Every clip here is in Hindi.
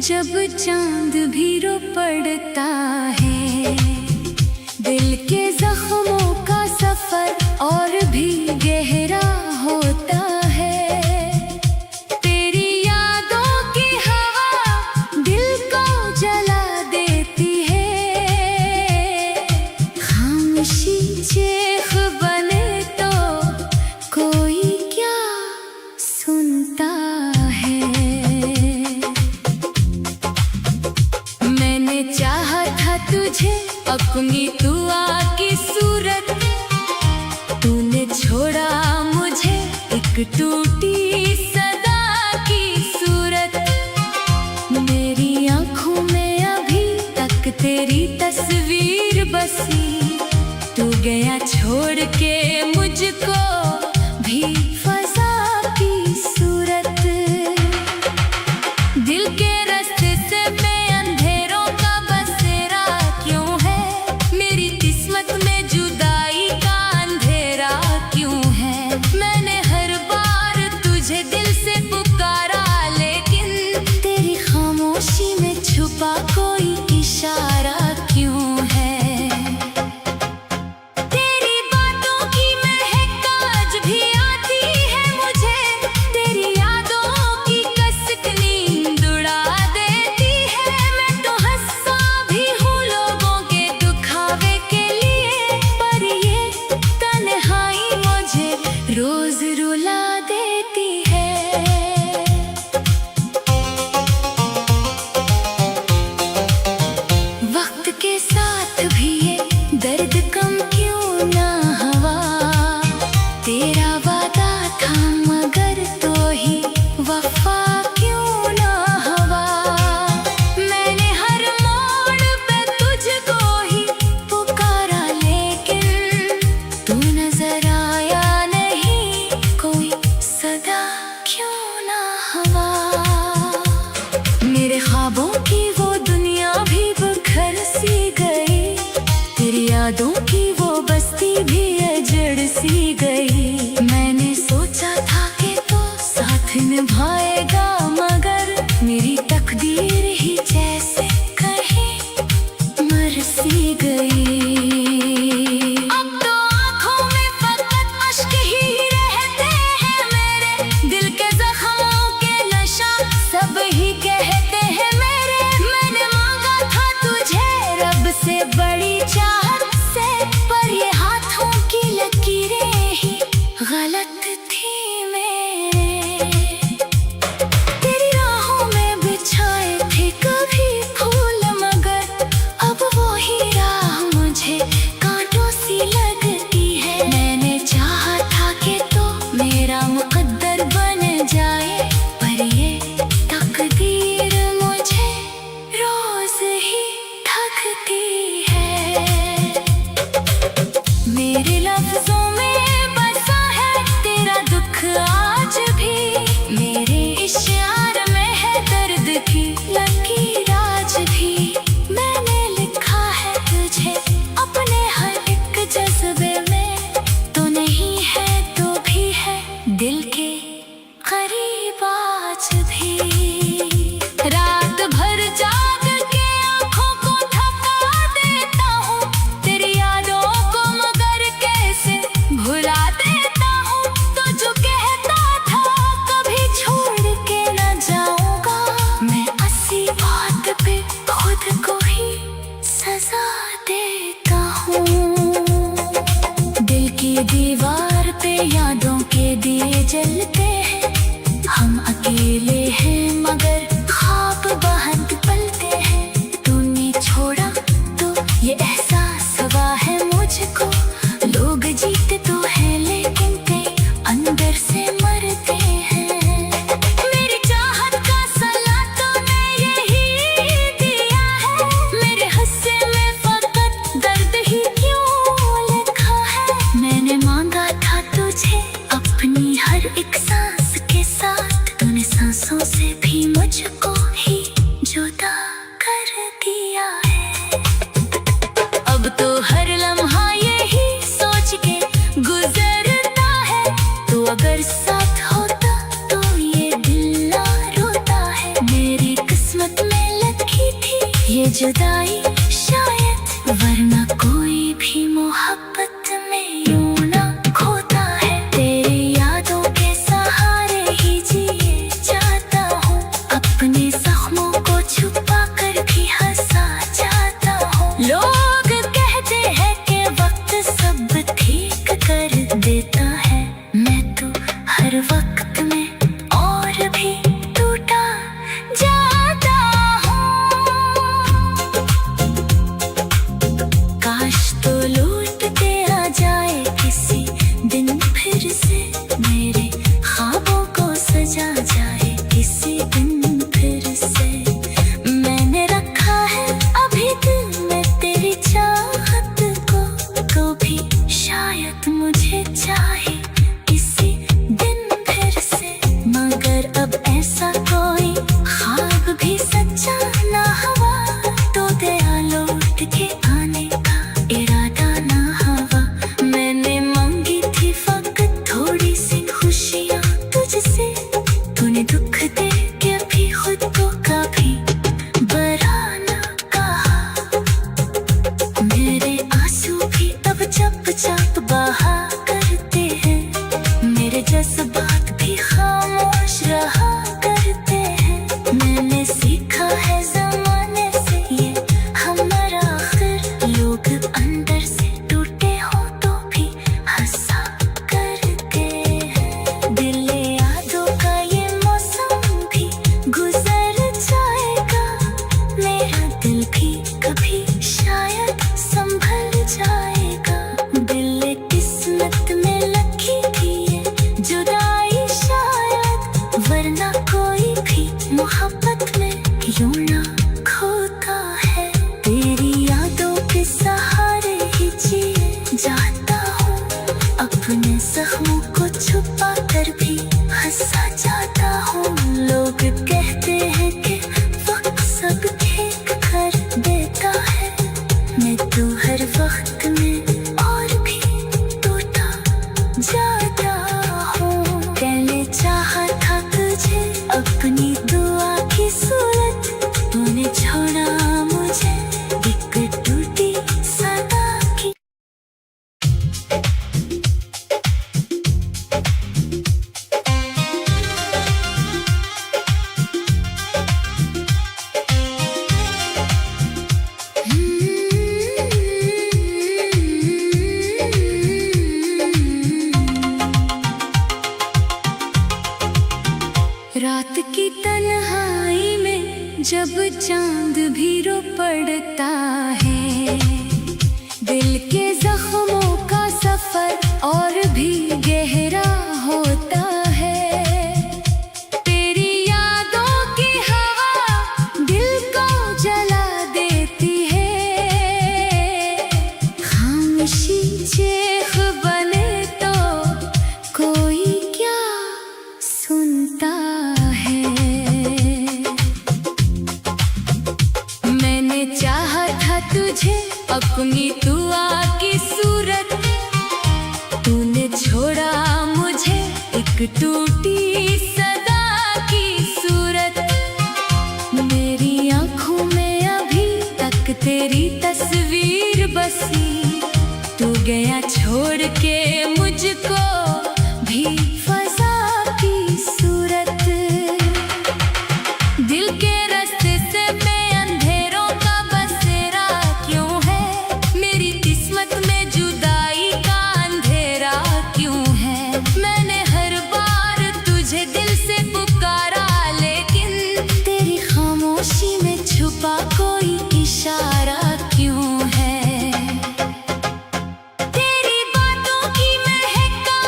जब चांद भी रो पड़ता है, दिल के जख्मों का सफर और भी गहरा होता है। तेरी यादों की हवा दिल को जला देती है, खामोशी चेख बने तो कोई क्या सुनता है। मैंने चाहा था तुझे अपनी दुआ की सूरत, तूने छोड़ा मुझे एक टूटी सदा की सूरत। मेरी आंखों में अभी तक तेरी तस्वीर बसी, तू गया छोड़ के मुझको भी फजा की सूरत। दिल के रास्ते से मैं अंधेरों का बसेरा क्यों है, मेरी किस्मत में जुदाई का अंधेरा क्यों है। मैंने हर बार तुझे दिल से पुकारा, लेकिन तेरी खामोशी में छुपा कोई इशारा क्यों है। तेरी बातों की महक आज भी आती है मुझे, तेरी यादों की कसक नींद उड़ा देती है। मैं तो हंसा भी हूँ लोगों के दुखावे के लिए, पर ये तन्हाई मुझे रोज रुला देती है। वक्त के साथ भी ये दर्द कम क्यों ना हुआ, तेरा वादा था मगर तो ही वफा क्यों ना हुआ। मैंने हर मोड़ पे तुझको ही पुकारा, लेकिन तू नजर आया नहीं, कोई सदा क्यों ना हुआ। मेरे ख्वाबों की वो दुनिया भी बिखर सी गई, तेरी यादों की वो बस्ती भी अजड़ सी गई। मैंने सोचा था कि तो साथ निभाएगा, मगर मेरी तकदीर ही जैसे कहीं मर सी गई। अब तो आँखों में फकत अश्क ही रहते हैं मेरे, दिल के जख्मों के नशा सब ही कहते हैं मेरे। मैंने मांगा था तुझे रब से बड़ी चाहत से, पर ये हाथों की लकीरें ही गलत थी मेरे। तेरी राहों में बिछाए थे कभी फूल, मगर अब वो ही राह मुझे कांटों सी लगती है। मैंने चाहा था कि तो मेरा मुकद्दर बन जाए, पर ये तकदीर मुझे रोज ही ठगती है। मेरे लफ्जों में बसा है तेरा दुख आज भी, मेरे इशार में है दर्द की लकीर आज भी। मैंने लिखा है तुझे अपने हर एक जज्बे में, तो नहीं है तो भी है दिल के करीब आज भी। रात भर जाग के आँखों को थका देता हूँ, तेरी यादों को मगर कैसे भुला देता हूँ। तो जो कहता था कभी छोड़ के न जाऊंगा, मैं अस्सी बात पे खुद को ही सजा देता हूँ। दिल की दीवार पे यादों के दिए जलते हैं, हम अकेले हैं मगर ख्वाब बहक पलते हैं। तूने छोड़ा तो ये एहसास हुआ है मुझको, लोग जीते तो हैं लेकिन कई अंदर से मरते हैं। मेरी चाहत का सला तूने यही दिया है, मेरे हिस्से में फकत दर्द ही क्यों लिखा है। मैंने मांगा था तुझे अपनी हर एक जाता हूँ, अपने जख्मों को छुपा कर भी हंसा जाता हूँ। लोग कहते हैं कि वक्त सब ठीक कर देता है, मैं तो हर वक्त में और भी टूटा जाता हूँ। पहले चाहा था तुझे अपनी दुआ की सूरत, तूने छोड़ा मुझे एक टूटी सदा की। रात की तन्हाई में जब चांद भी रो पड़ता है, दिल के जख्मों का सफर और भी गहरा होता है। तेरी यादों की हवा दिल को जला देती है, खामोशी चेख बने तो कोई क्या सुनता है। मैंने चाहा था तुझे अपनी दुआ की सूरत, तूने छोड़ा मुझे एक टूटी सदा की सूरत। मेरी आंखों में अभी तक तेरी तस्वीर बसी, तू गया छोड़ के मुझको भी फजा की सूरत। दिल के रास्ते से मैं अंधेरों का बसेरा क्यों है, मेरी किस्मत में जुदाई का अंधेरा क्यों है। मैंने हर बार तुझे दिल से पुकारा, लेकिन तेरी खामोशी में छुपा कोई इशारा क्यों है। तेरी बातों की महक का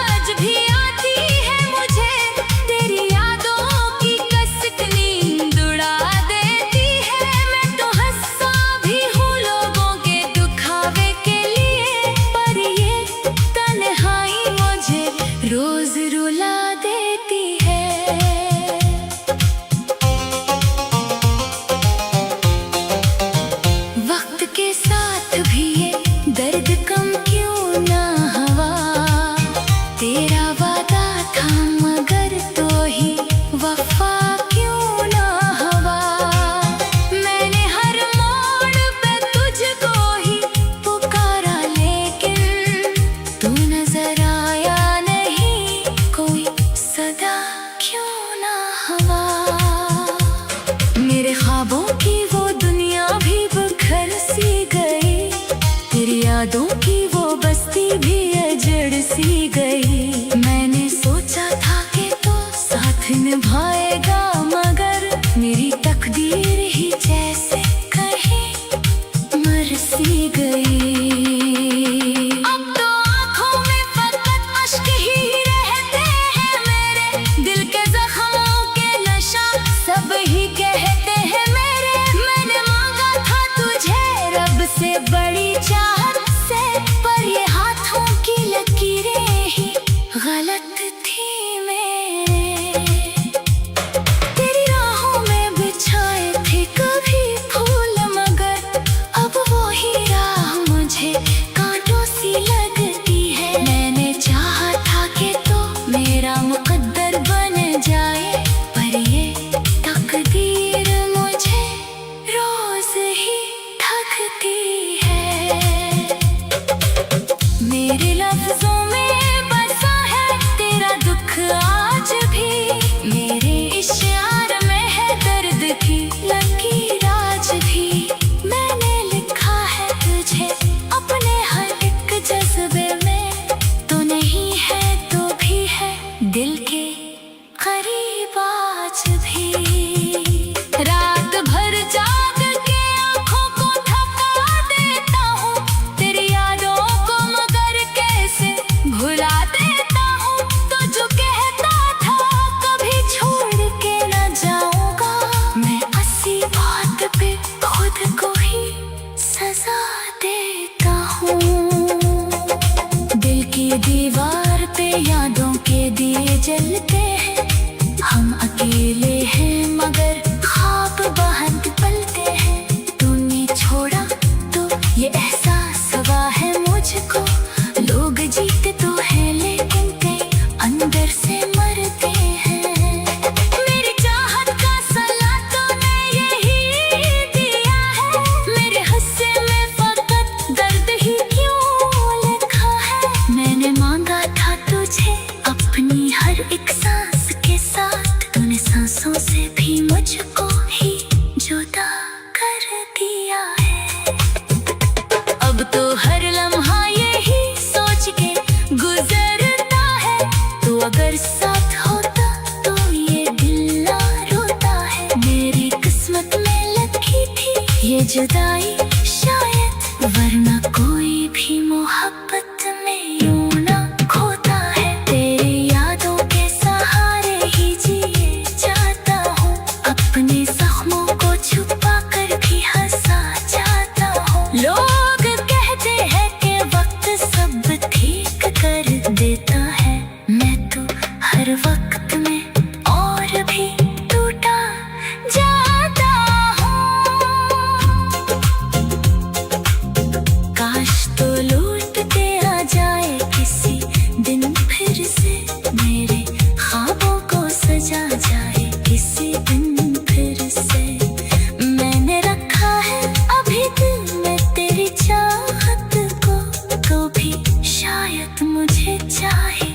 भी शायद मुझे चाहे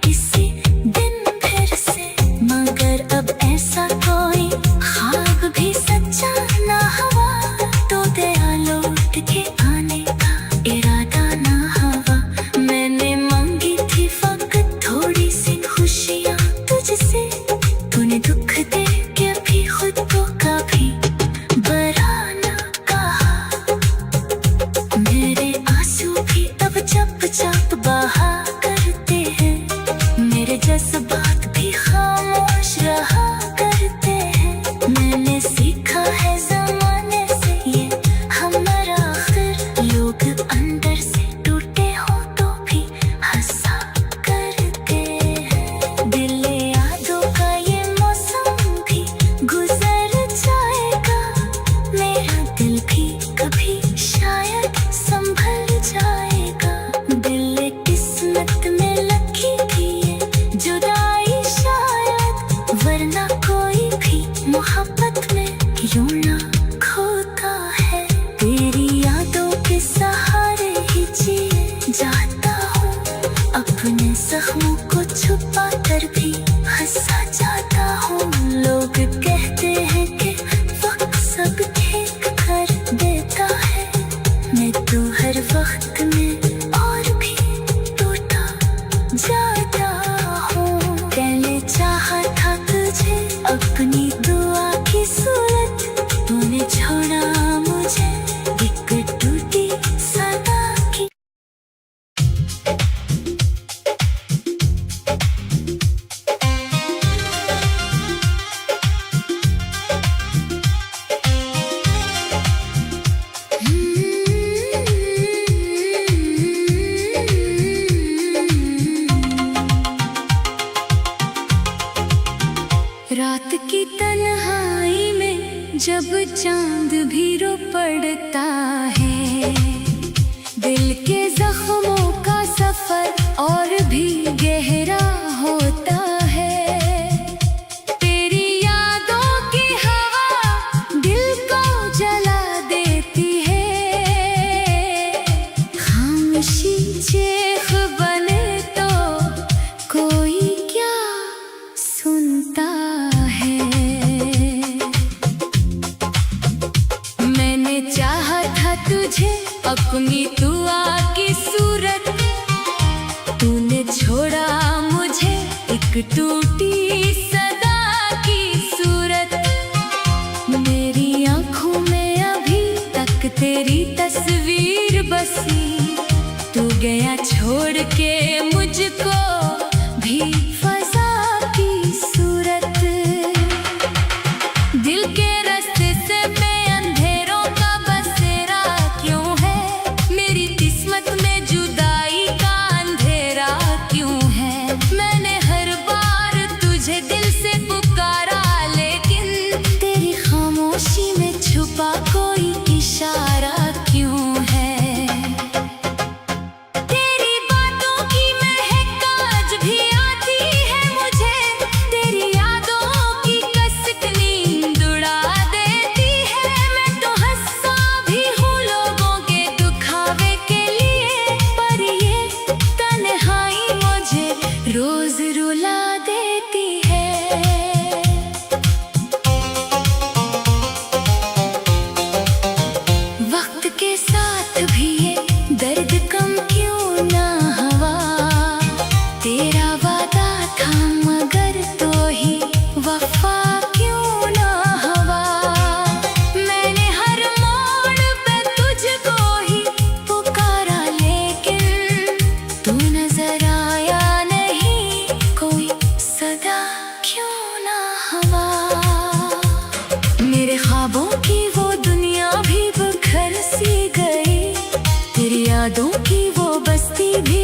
किसी दिन फिर से, मगर अब ऐसा कोई ख्वाब भी सच्चा ना हुआ, तो दया लौट के आने का इरादा ना हुआ। मैंने मांगी थी फकत थोड़ी सी खुशियाँ तुझसे, तूने दुख दे के भी खुद को कभी बरा ना कहा। मेरे आंसू भी अब चप चप बहा करते हैं, मेरे जज्बात भी खामोश रहा करते हैं। मैंने सीखा है ज़माने से ये हमारा आखिर, लोग अंदर से टूटे हो तो भी हंसा करते हैं। दिल यादों का ये मौसम भी गुजर जाएगा, मेरा दिल भी कभी शायद संभल जाएगा। दिल किस्मत में लिखी थी ये जुदाई शायद, वरना कोई भी मोहब्बत में यूं ना खोता है। तेरी यादों के सहारे ही जिए जाता हूँ, अपने जख्मों को छुपा कर भी हंसा जाता हूँ। लोग कहते हैं कि वक्त सब ठीक कर देता है, मैं तो हर वक्त में और भी टूटा जाता हूँ। पहले चाहा था तुझे अपनी दुआ की सूरत, तूने छोड़ा मुझे एक टूटी सदा की। रात की तन्हाई में जब चांद भी रो पड़ता है, दिल के जख्मों का सफर और भी गहरा होता है। तेरी यादों की हवा दिल को जला देती है, खामोशी चेख बने तो कोई क्या सुनता है। मैंने चाहा था तुझे अपनी दुआ की सूरत, तूने छोड़ा मुझे एक टूटी सदा की सूरत। मेरी आंखों में अभी तक तेरी तस्वीर बसी, तू गया छोड़ के मुझको भी फजा की सूरत। दिल के रास्ते से मैं अंधेरों का बसेरा क्यों है, मेरी किस्मत में जुदाई का अंधेरा क्यों है। मैंने हर बार तुझे दिल से पुकारा, लेकिन तेरी खामोशी में छुपा कोई इशारा क्यों है। तेरी बातों की महक आज भी आती है मुझे, तेरी यादों की कसक नींद उड़ा देती है। मैं तो हंसा भी हूँ लोगों के दुखावे के लिए, पर ये तन्हाई मुझे रोज रुला देती है। वक्त के साथ भी ये दर्द कम क्यों ना हुआ, तेरा वादा था मगर तो ही वफा क्यों ना हुआ। मैंने हर मोड़ पे तुझको ही पुकारा, लेकिन तू नजर आया नहीं, कोई सदा क्यों ना हुआ। मेरे ख्वाबों की वो दुनिया भी बिखर सी गई, तेरी यादों की वो बस्ती भी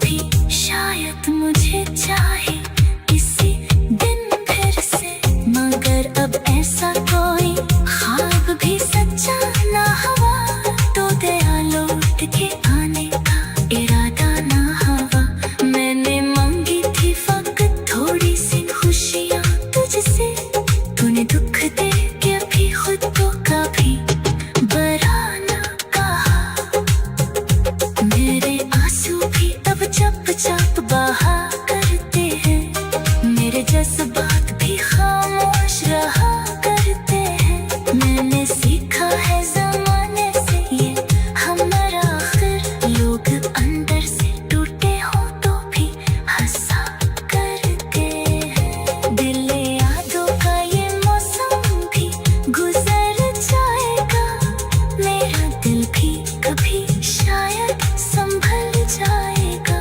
भी शायद मुझे चाहे किसी दिन फिर से, मगर अब ऐसा कोई ख्वाब भी सच्चा ना हुआ, तो दया लौट के आने का इरादा ना हुआ। मैंने मांगी थी फकत थोड़ी सी खुशियाँ तुझसे, तूने दुख दे के भी खुद को कभी बरा ना कहा। मेरे आंसू भी तब चप चप बहा करते हैं, मेरे जज्बात भी खामोश रहा करते हैं। मैंने सीखा है ज़माने से ये हमारा आखिर, लोग अंदर से टूटे हो तो भी हंसा करते हैं। दिल यादों का ये मौसम भी गुजर जाएगा, मेरा दिल भी कभी शायद संभल जाएगा।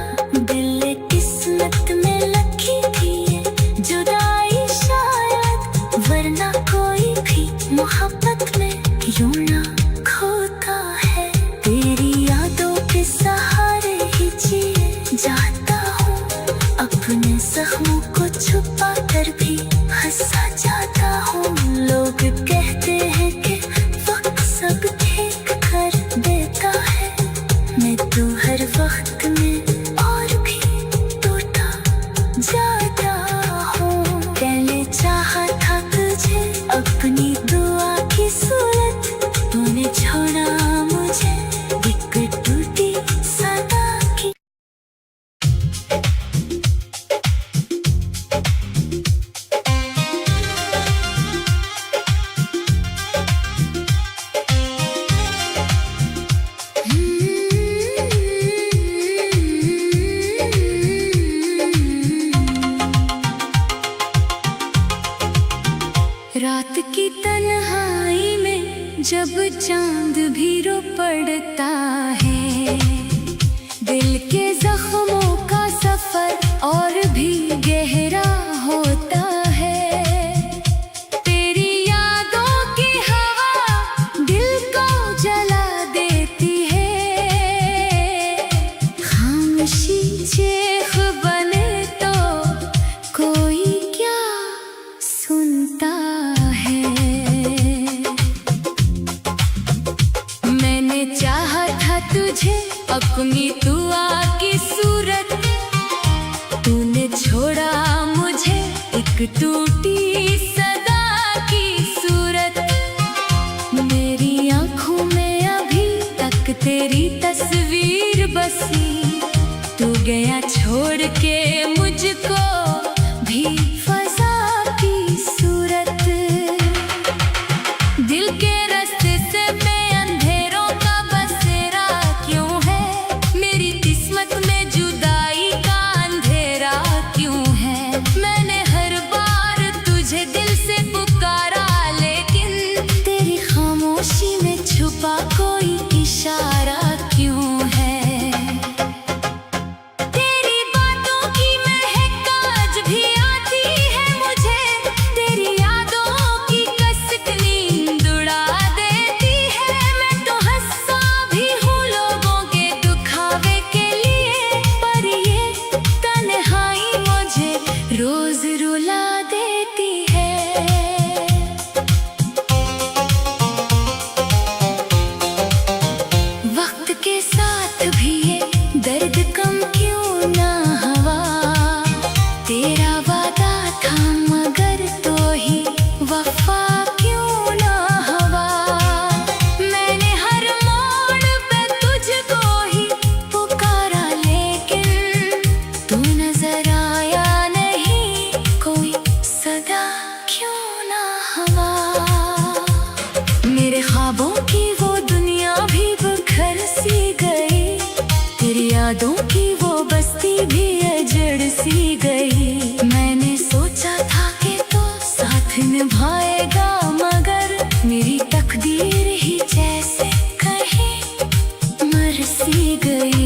दिल किस्मत में लिखी थी ये जुदाई शायद, वरना कोई भी मोहब्बत में यूं ना खोता है। तेरी यादों के सहारे ही जिए जाता हूँ, अपने जख्मों को छुपा कर भी हंसा जाता हूँ। लोग कहते हैं कि वक्त सब ठीक कर देता है, मैं तो हर वक्त में और भी टूटा जाता हूँ। पहले चाहा था तुझे अपनी दुआ की सूरत, तूने छोड़ा मुझे एक टूटी सदा की। रात की तन्हाई में जब चांद भी रो पड़ता है, दिल के जख्मों का सफर और भी गहरा होता है। तेरी यादों की हवा दिल को जला देती है, खामोशी चेख बने तो कोई क्या सुनता है। मैंने चाहा था तुझे अपनी दुआ की सूरत, तूने छोड़ा मुझे एक टूटी सदा की सूरत। मेरी आंखों में अभी तक तेरी तस्वीर बसी, तू गया छोड़ के मुझको भी फजा की सूरत। दिल के रास्ते से मैं अंधेरों का बसेरा क्यों है, मेरी किस्मत में जुदाई का अंधेरा क्यों है। मैंने हर बार तुझे दिल से पुकारा, लेकिन तेरी खामोशी में छुपा कोई इशारा क्यों है। तेरी बातों की महक आज भी आती है मुझे, तेरी यादों की कसक नींद उड़ा देती है। मैं तो हंसा भी हूँ लोगों के दुखावे के लिए, पर ये तन्हाई मुझे रोज रुला देती है। वक्त के साथ भी ये दर्द कम क्यों ना हुआ, तेरा वादा था मगर तो ही वफा क्यों ना हुआ। मैंने हर मोड़ पे तुझको ही पुकारा, लेकिन तू नजर आया नहीं, कोई सदा क्यों ना हुआ। मेरे ख्वाबों की वो दुनिया भी बिखर सी गई, तेरी यादों की वो बस्ती भी अजड़ सी गई। मैंने सोचा था कि तो साथ निभाएगा, मगर मेरी तकदीर ही जैसे कहीं मर सी गई।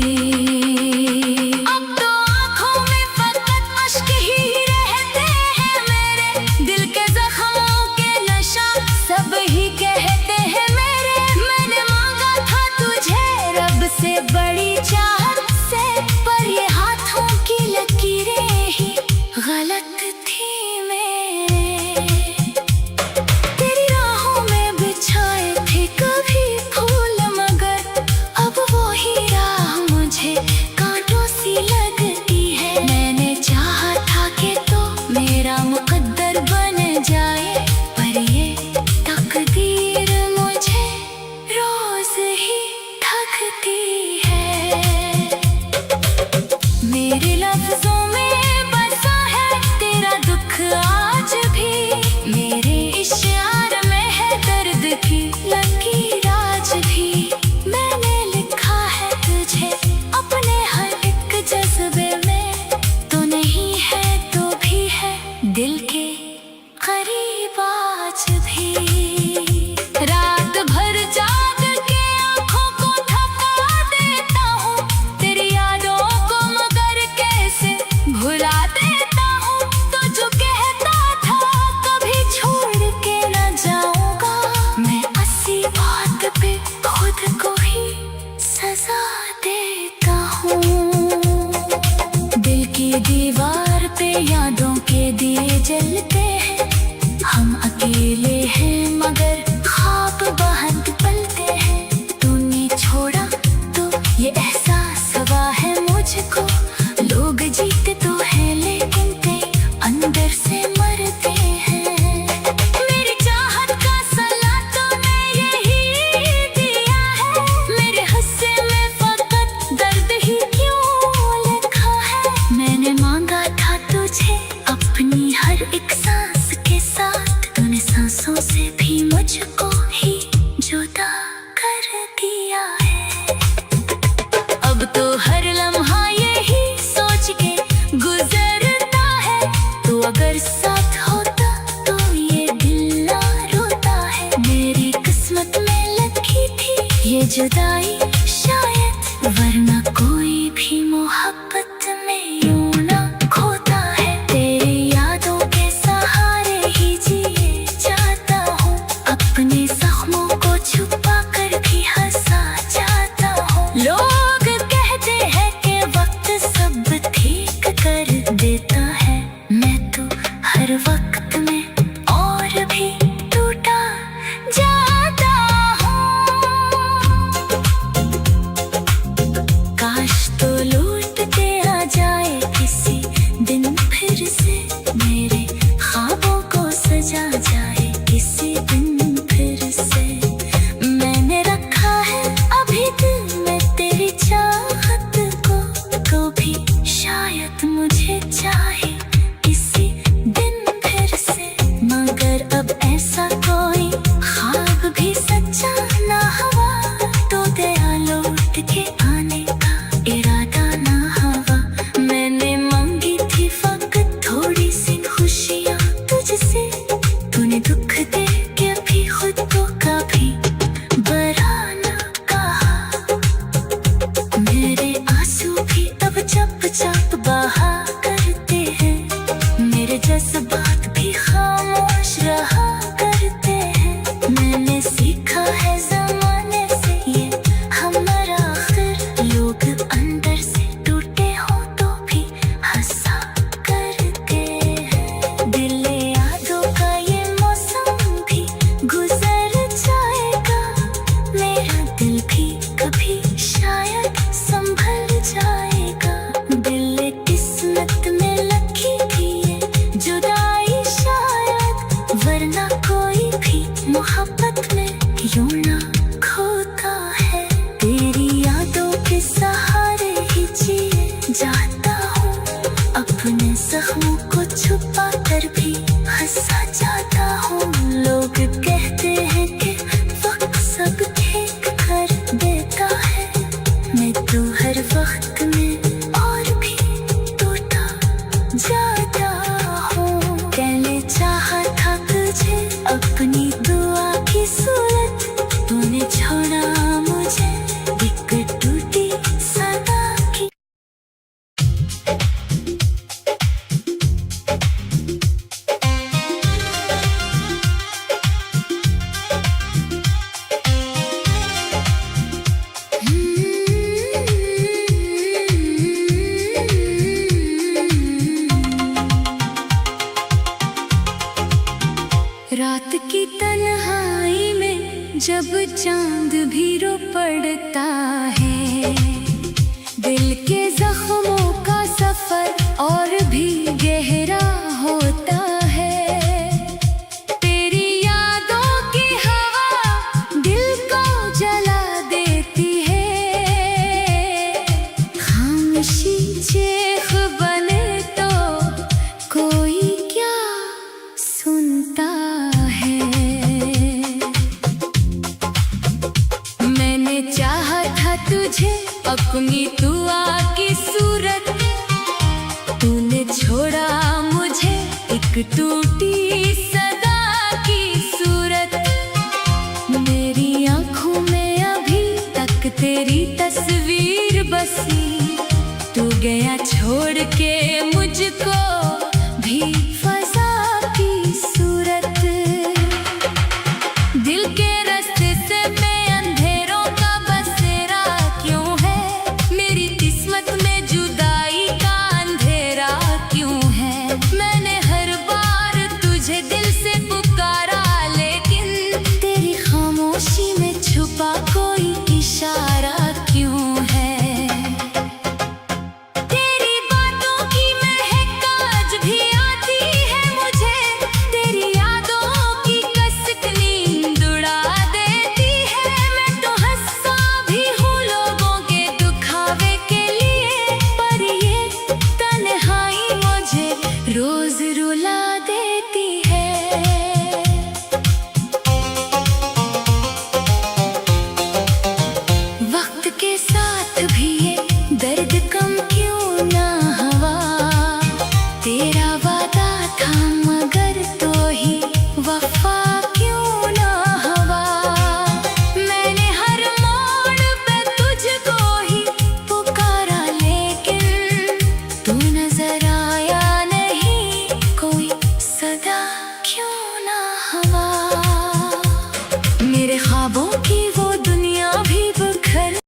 अब तो आँखों में फकत अश्क ही रहते हैं मेरे, दिल के जख्मों के नशा सब ही कहते हैं मेरे। मैंने मांगा था तुझे रब से बड़ी चाहत से, पर ये हाथ लफ्जों में बसा है तेरा दुख आज भी। मेरे इशार में है दर्द की लकीर आज भी। मैंने लिखा है तुझे अपने हर एक जज्बे में, तो नहीं है तो भी है दिल के करीब आज भी। रात भर जाग के आँखों को थका देता हूँ, तेरी यादों को मगर कैसे भुला देता हूँ। तो जो कहता था कभी छोड़ के न जाऊंगा, मैं ऐसी बात पे खुद को ही सजा देता हूँ। दिल की दीवार पे यादों के दिए जलते हैं, हम अकेले हैं मगर ख्वाब बहक पलते हैं। तूने छोड़ा तो ये एहसास हुआ है मुझको, लोग जीते तो है लेकिन कई अंदर से मरते हैं। मेरी चाहत का सलाह तूने यही दिया है, मेरे हिस्से में फकत दर्द ही क्यों लिखा है। मैंने मांगा था तुझे अपनी हर एक सांस के साथ, तूने सांसों से भी मुझको ही जुदा कर दिया है। अब तो हर लम्हा यही सोच के गुजरता है, तू अगर साथ होता तो ये दिल ना रोता है। मेरी किस्मत में लिखी थी ये जुदाई शायद, वरना कोई भी मोहब्बत में यूं ना खोता है। तेरी यादों के सहारे ही जिए जाता हूँ, अपने जख्मों को छुपा कर भी हंसा जाता हूँ। लोग कहते हैं कि वक्त सब ठीक कर देता है, मैं तो हर वक्त में और भी टूटा जाता हूँ। काश तो लौट के आ जाए किसी दिन फिर से, मेरे ख्वाबों को सजा जाए किसी दिन फिर से। मैंने रखा है अभी दिल में तेरी चाहत को भी शायद मुझे चाहे किसी दिन फिर से। मगर अब ऐसा कोई ख्वाब भी सच्चा ना हुआ, तो गया लौट के आने का इरादा ना हुआ। मैंने मांगी थी फकत थोड़ी सी खुशियाँ तुझसे, तूने दुख दे के भी खुद को कभी बरा ना कहा। मेरे आंसू भी अब चप चप बहा करते हैं, मेरे जज्बात भी खामोश रहा करते हैं। मैंने सीखा है जमाने से ये हमारा आखिर, लोग अंदर से टूटे हो तो भी हंसा करते हैं। दिल यादों का ये मौसम भी गुजर जाएगा, मेरा दिल भी कभी शायद संभल जाएगा। दिल किस्मत में लिखी थी ये जुदाई शायद, वरना कोई भी मोहब्बत में यूं ना खोता है। तेरी यादों के सहारे ही जिए जाता हूँ, अपने जख्मों को छुपा कर भी हंसा जाता हूँ। लोग कहते हैं कि वक्त सब ठीक कर देता है, मैं तो हर वक्त में और भी टूटा जाता हूँ। पहले चाहा था तुझे अपनी दुआ की सूरत, तूने छोड़ा मुझे एक टूटी सदा की। रात की तन्हाई में जब चांद भी रो पड़ता है, दिल के जख्मों का सफर और भी गहरा होता है। तेरी यादों की हवा दिल को जला देती है, खामोशी चेख एक टूटी सदा की सूरत, मेरी आंखों में अभी तक तेरी तस्वीर बसी। तू गया छोड़ के